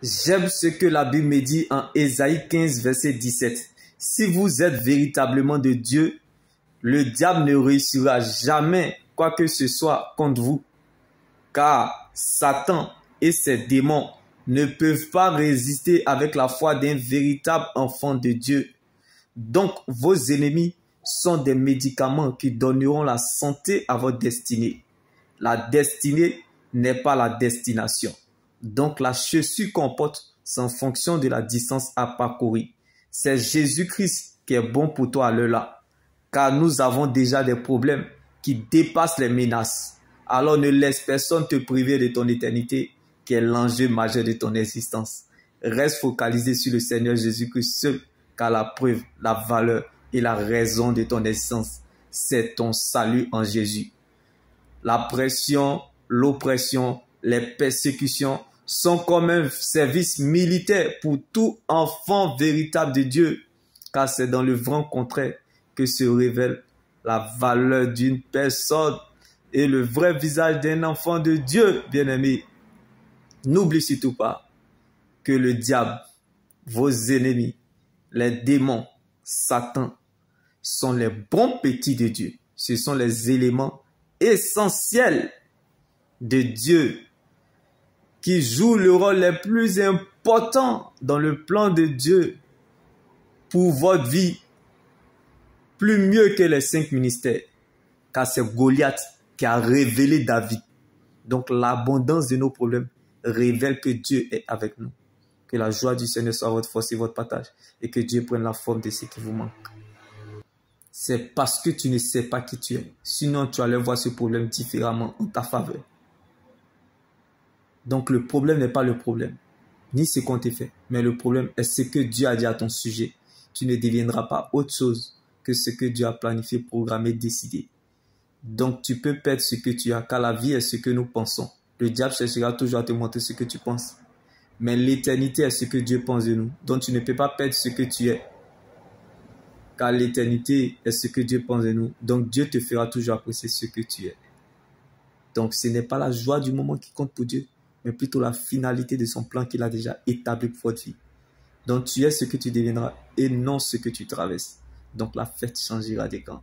J'aime ce que la Bible me dit en Ésaïe 15, verset 17. Si vous êtes véritablement de Dieu, le diable ne réussira jamais quoi que ce soit contre vous. Car Satan et ses démons ne peuvent pas résister avec la foi d'un véritable enfant de Dieu. Donc, vos ennemis sont des médicaments qui donneront la santé à votre destinée. La destinée n'est pas la destination. Donc, la chaussure qu'on porte, c'est en fonction de la distance à parcourir. C'est Jésus-Christ qui est bon pour toi à l'heure-là. Car nous avons déjà des problèmes qui dépassent les menaces. Alors ne laisse personne te priver de ton éternité, qui est l'enjeu majeur de ton existence. Reste focalisé sur le Seigneur Jésus-Christ seul, car la preuve, la valeur et la raison de ton existence, c'est ton salut en Jésus. La pression, l'oppression, les persécutions sont comme un service militaire pour tout enfant véritable de Dieu, car c'est dans le vent contraire que se révèle la valeur d'une personne et le vrai visage d'un enfant de Dieu, bien-aimé. N'oublie surtout pas que le diable, vos ennemis, les démons, Satan, sont les bons petits de Dieu. Ce sont les éléments essentiels de Dieu qui jouent le rôle le plus important dans le plan de Dieu pour votre vie, plus mieux que les 5 ministères, car c'est Goliath qui a révélé David. Donc l'abondance de nos problèmes révèle que Dieu est avec nous. Que la joie du Seigneur soit votre force et votre partage, et que Dieu prenne la forme de ce qui vous manque. C'est parce que tu ne sais pas qui tu es. Sinon, tu allais voir ce problème différemment en ta faveur. Donc le problème n'est pas le problème, ni ce qu'on t'a fait, mais le problème est ce que Dieu a dit à ton sujet. Tu ne deviendras pas autre chose que ce que Dieu a planifié, programmé, décidé. Donc tu peux perdre ce que tu as, car la vie est ce que nous pensons. Le diable cherchera toujours à te montrer ce que tu penses. Mais l'éternité est ce que Dieu pense de nous. Donc tu ne peux pas perdre ce que tu es, car l'éternité est ce que Dieu pense de nous. Donc Dieu te fera toujours apprécier ce que tu es. Donc ce n'est pas la joie du moment qui compte pour Dieu, mais plutôt la finalité de son plan qu'il a déjà établi pour votre vie. Donc tu es ce que tu deviendras et non ce que tu traverses. Donc la fête changera des camps.